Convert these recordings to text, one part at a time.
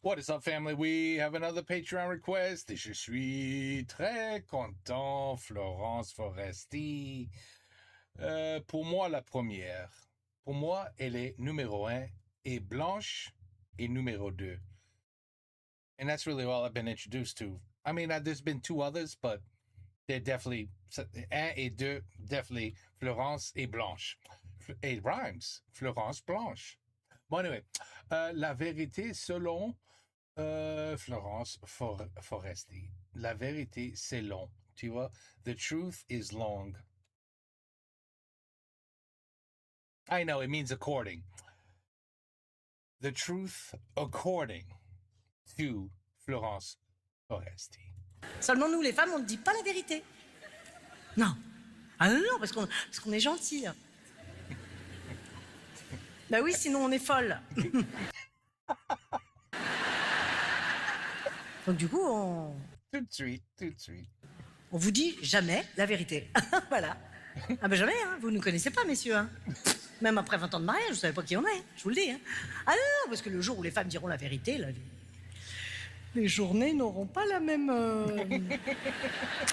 What is up, family? We have another Patreon request. Et je suis très content, Florence Foresti. Pour moi, la première. Pour moi, elle est numéro 1 et Blanche est numéro 2. And that's really all I've been introduced to. I mean, there's been 2 others, but they're definitely 1 et 2, definitely Florence et Blanche. It rhymes. Florence Blanche. Bon, anyway, la vérité selon Florence Foresti. La vérité, c'est long. Tu vois? The truth is long. I know, it means according. The truth according to Florence Foresti. Seulement nous, les femmes, on ne dit pas la vérité. Non. Ah non, non, parce qu'on est gentil. Bah oui, sinon on est folle. Donc du coup, Tout de suite, tout de suite. on vous dit jamais la vérité. Voilà. Ah ben jamais, hein. Vous ne nous connaissez pas, messieurs. Hein. Même après 20 ans de mariage, vous savez pas qui on est, je vous le dis. Hein. Ah non, non, parce que le jour où les femmes diront la vérité, les journées n'auront pas la même... pas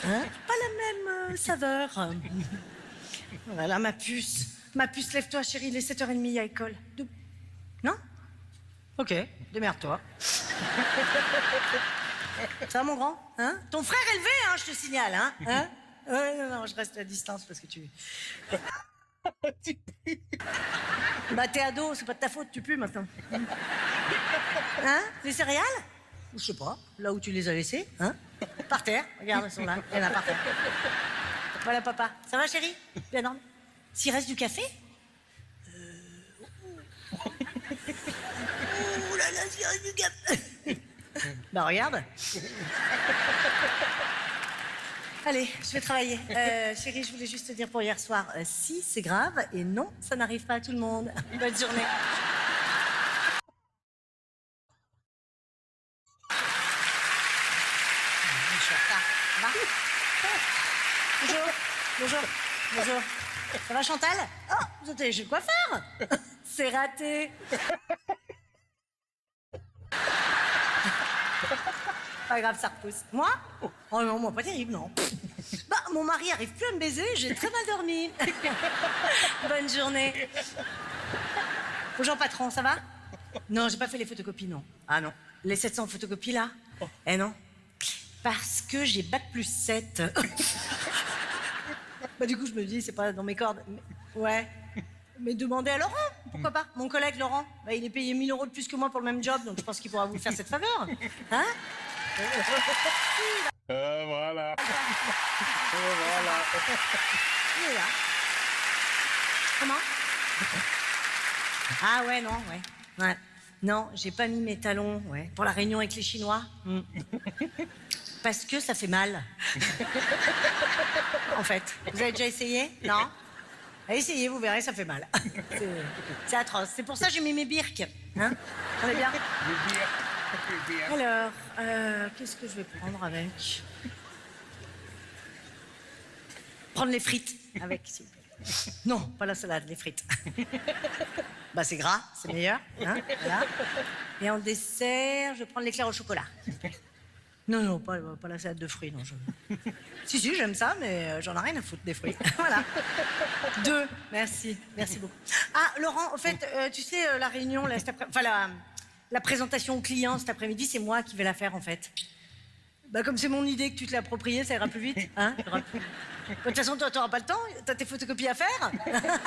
la même saveur. Voilà, ma puce. Ma puce, lève-toi, chérie, il est 7h30, il y a école. Non? Ok, démerde-toi. Ça va, mon grand? Hein? Ton frère élevé, hein, je te signale, hein? Hein? Non, non, je reste à distance parce que tu... Bah, t'es ado, c'est pas de ta faute, tu pues maintenant. Hein? Les céréales? Je sais pas, là où tu les as laissées, hein? Par terre, regarde, elles sont là, il y en a par terre. Voilà, papa. Ça va, chérie? Bien normal. S'il reste du café? Ouh là là, s'il reste du café. Bah, regarde. Allez, je vais travailler. Chérie, je voulais juste te dire pour hier soir, si, c'est grave, et non, ça n'arrive pas à tout le monde. Bonne journée. Je suis en retard. Ça va? Bonjour, bonjour, bonjour. Ça va, Chantal? Oh, vous êtes allé chez le coiffeur? C'est raté. Pas grave, ça repousse. Moi? Oh non, moi, pas terrible, non. Bah, mon mari arrive plus à me baiser, j'ai très mal dormi. Bonne journée. Bonjour, patron, ça va? Non, j'ai pas fait les photocopies, non. Ah non. Les 700 photocopies, là? Eh non. Parce que j'ai bac+7. Bah, du coup, je me dis, c'est pas dans mes cordes. Ouais. Mais demandez à Laurent, pourquoi pas? Mon collègue Laurent, bah, il est payé 1000 € de plus que moi pour le même job, donc je pense qu'il pourra vous faire cette faveur. Hein? Voilà. Voilà. Il est là. Comment? Ah ouais, non, ouais. Ouais. Non, j'ai pas mis mes talons, ouais, pour la réunion avec les Chinois. Parce que ça fait mal. En fait. Vous avez déjà essayé? Non? Essayez, vous verrez, ça fait mal. C'est atroce. C'est pour ça que j'ai mis mes birques. Hein? On est bien? Alors, qu'est-ce que je vais prendre avec? Prendre les frites avec, s'il vous plaît. Non, pas la salade, les frites. Bah, c'est gras, c'est meilleur. Hein? Voilà. Et en dessert, je vais prendre l'éclair au chocolat. Non, non, pas la salade de fruits, non. Si, j'aime ça, mais j'en ai rien à foutre des fruits. Voilà. 2, merci beaucoup. Ah, Laurent, au fait, tu sais, la réunion, là, la présentation au client cet après-midi, c'est moi qui vais la faire, en fait. Bah, comme c'est mon idée que tu te l'as appropriée, ça ira plus vite, hein? De toute façon, toi, t'auras pas le temps, t'as tes photocopies à faire.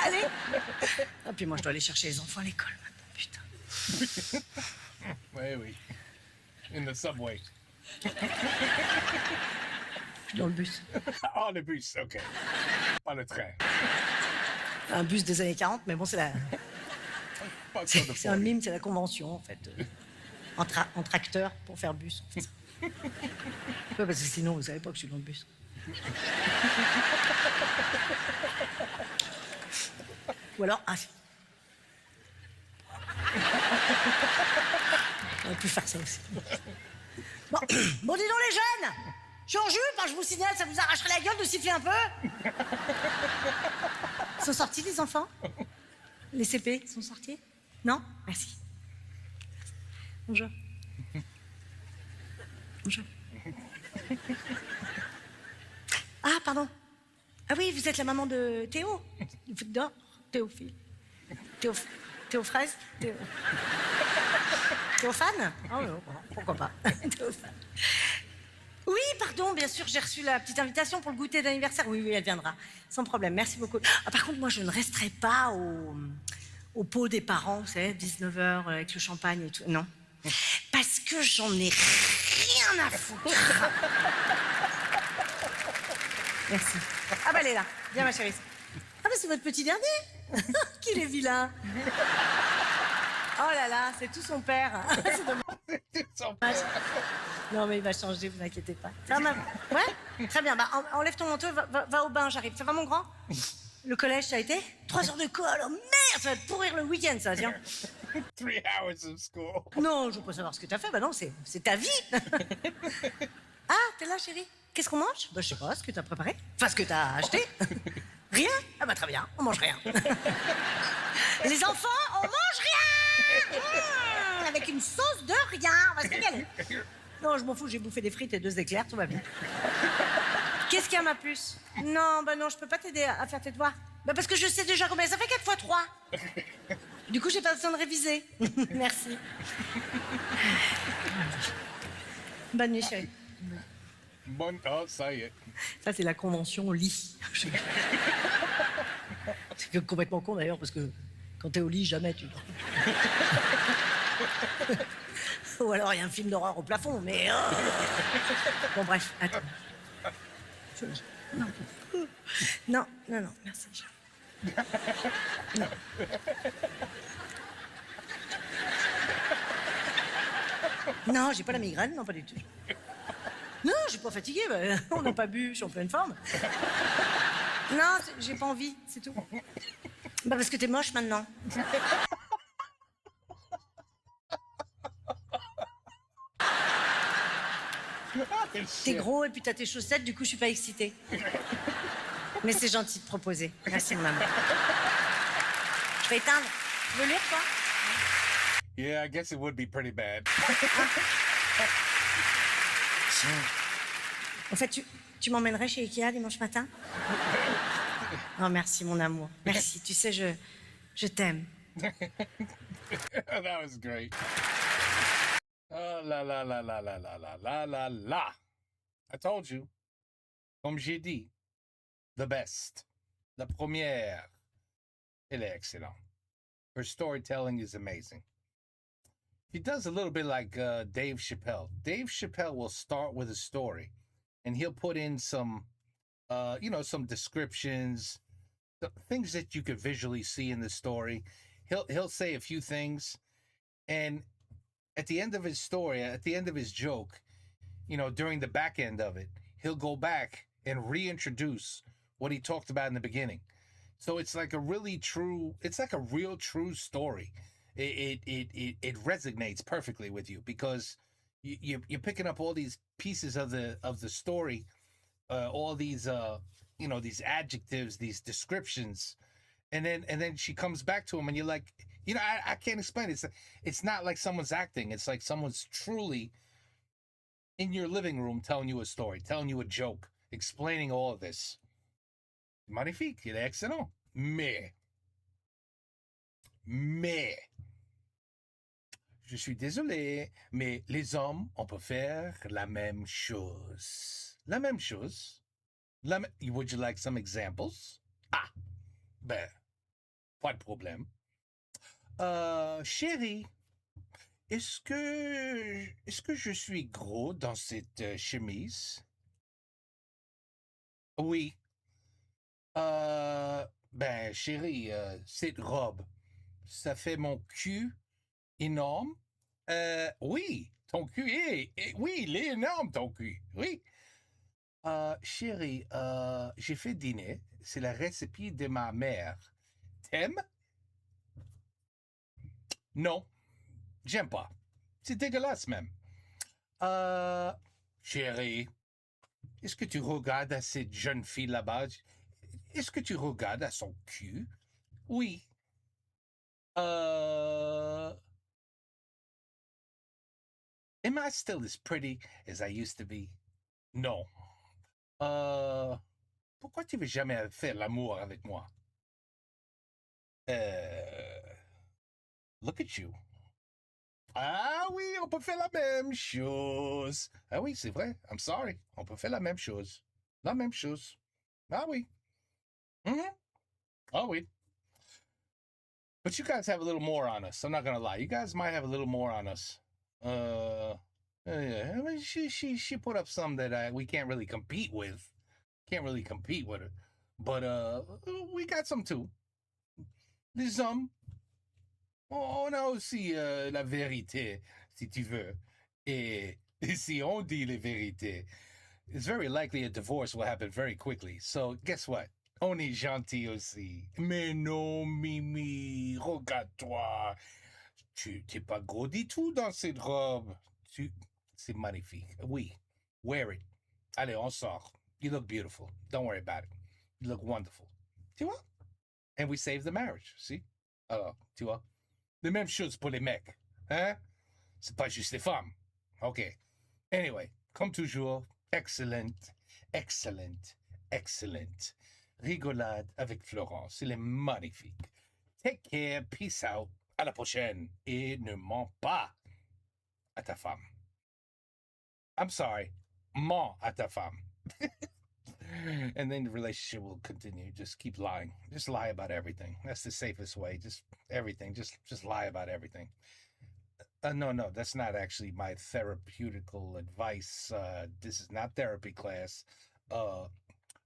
Allez. Ah, puis moi, je dois aller chercher les enfants à l'école maintenant, putain. Oui. In the subway. Je suis dans le bus. Ah, le bus, OK. Pas le train. Un bus des années 40, mais bon, c'est un mime, c'est la convention, en fait. Entre acteurs pour faire bus. On fait ça. Ouais, parce que sinon, vous savez pas que je suis dans le bus. Ou alors, si. On aurait pu faire ça aussi. Bon, dis donc les jeunes, je suis en jupe, hein, je vous signale, ça vous arracherait la gueule de siffler un peu. Ils sont sortis les enfants? Les CP sont sortis? Non? Merci. Bonjour. Bonjour. Ah, pardon. Ah oui, vous êtes la maman de Théo. d'or, Théophile. Théo, Théophraise Théophane. Oh non, pourquoi pas. Théophane. Oui, pardon, bien sûr, j'ai reçu la petite invitation pour le goûter d'anniversaire. Oui, oui, elle viendra. Sans problème, merci beaucoup. Ah, par contre, moi, je ne resterai pas au pot des parents, vous savez, 19h, avec le champagne et tout. Non. Parce que j'en ai rien à foutre. Merci. Ah bah elle est là. Viens ma chérie. Ah bah c'est votre petit dernier. Qu'il est vilain. Oh là là, c'est tout son père. C'est dommage. Non mais il va changer, vous inquiétez pas. Ça va, ouais. Très bien. Bah enlève ton manteau, va au bain, j'arrive. Ça va mon grand? Le collège ça a été 3 heures de colle. Oh merde, ça va te pourrir le week-end ça, tiens. 3 hours of school. Non, je veux pas savoir ce que t'as fait. Bah non, c'est ta vie. Ah, t'es là chérie? Qu'est-ce qu'on mange? Bah je sais pas, ce que t'as préparé. Enfin, ce que t'as acheté. Rien? Ah bah très bien, on mange rien. Les enfants, on mange rien. Avec une sauce de rien, on va se régaler. Non, je m'en fous, j'ai bouffé des frites et 2 éclairs, tout va bien. Qu'est-ce qu'il y a ma puce? Non, bah non, je peux pas t'aider à faire tes devoirs. Bah parce que je sais déjà combien ça fait 4 fois 3. Du coup, j'ai pas besoin de réviser. Merci. Bonne nuit, chérie. Bonne... Oh, ça y est. Ça, c'est la convention lit. C'est complètement con d'ailleurs, parce que quand t'es au lit, jamais tu dors. Ou alors il y a un film d'horreur au plafond, mais... Bon, bref, attends. Non, non, non, merci. Non. Non, j'ai pas la migraine, non, pas du tout. Non, je suis pas fatiguée, bah, on n'a pas bu, je suis en pleine forme. Non, j'ai pas envie, c'est tout. Bah parce que t'es moche maintenant. T'es gros et puis t'as tes chaussettes, du coup je suis pas excitée. Mais c'est gentil de proposer. Merci mon amour. Je vais éteindre. Tu veux lire toi? Yeah, I guess it would be pretty bad. En fait, tu m'emmènerais chez Ikea dimanche matin? Oh merci mon amour. Merci, tu sais, je t'aime. That was great. Oh, la la la la la la la la la la. I told you. Comme j'ai dit, the best. La première. Elle est excellente. Her storytelling is amazing. He does a little bit like Dave Chappelle. Dave Chappelle will start with a story, and he'll put in some, some descriptions, things that you could visually see in the story. He'll say a few things, and at the end of his story, at the end of his joke, during the back end of it, he'll go back and reintroduce what he talked about in the beginning. So it's like it's like a real true story. It resonates perfectly with you because you're picking up all these pieces of the story, all these these adjectives, these descriptions, and then she comes back to him, and you're like, I can't explain it. It's not like someone's acting. It's like someone's truly in your living room telling you a story, telling you a joke, explaining all of this. Magnifique, il est excellent. Mais, je suis désolé, mais les hommes, on peut faire la même chose. La même chose. Would you like some examples? Ah, ben, pas de problème. Chérie, est-ce que je suis gros dans cette chemise? Oui. Ben, chérie, cette robe, ça fait mon cul énorme? Oui, ton cul oui, il est énorme, ton cul, oui. Chérie, j'ai fait dîner, c'est la recette de ma mère. T'aimes? Non, j'aime pas. C'est dégueulasse même. Chérie, est-ce que tu regardes à cette jeune fille là-bas? Est-ce que tu regardes à son cul? Oui. Am I still as pretty as I used to be? Non. Pourquoi tu veux jamais faire l'amour avec moi? Look at you. Ah oui, on peut faire la même chose. Ah oui, c'est vrai. I'm sorry. On peut faire la même chose. La même chose. Ah oui. Mm-hmm. Ah oui. But you guys have a little more on us. I'm not gonna lie. You guys might have a little more on us. Yeah. I mean, she put up some that we can't really compete with. Can't really compete with her. But we got some too. There's some. On a aussi la vérité, si tu veux. Et si on dit la vérité, it's very likely a divorce will happen very quickly. So guess what? On est gentil aussi. Mais non, Mimi, regarde-toi. Tu t'es pas gros du tout dans cette robe. C'est magnifique. Oui, wear it. Allez, on sort. You look beautiful. Don't worry about it. You look wonderful. Tu vois? And we save the marriage. See? Alors, tu vois? Les mêmes choses pour les mecs. Hein? C'est pas juste les femmes. OK. Anyway, comme toujours, excellent, excellent, excellent. Rigolade avec Florence. Il est magnifique. Take care, peace out. À la prochaine. Et ne mens pas à ta femme. I'm sorry. Mens à ta femme. And then the relationship will continue. Just keep lying. Just lie about everything. That's the safest way. Just everything. Just lie about everything. No, that's not actually my therapeutical advice. This is not therapy class.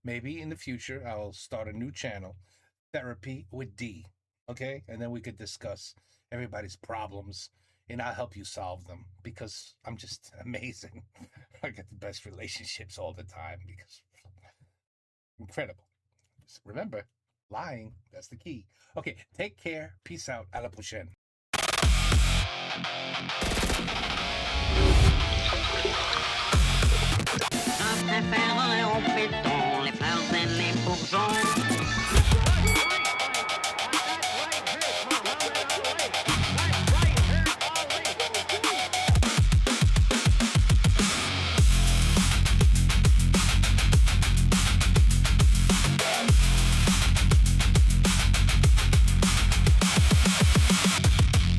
Maybe in the future I'll start a new channel, Therapy with D. Okay, and then we could discuss everybody's problems, and I'll help you solve them because I'm just amazing. I get the best relationships all the time because incredible. Just remember, lying, that's the key. Okay, take care. Peace out. À la prochaine. Je préfère un pétard.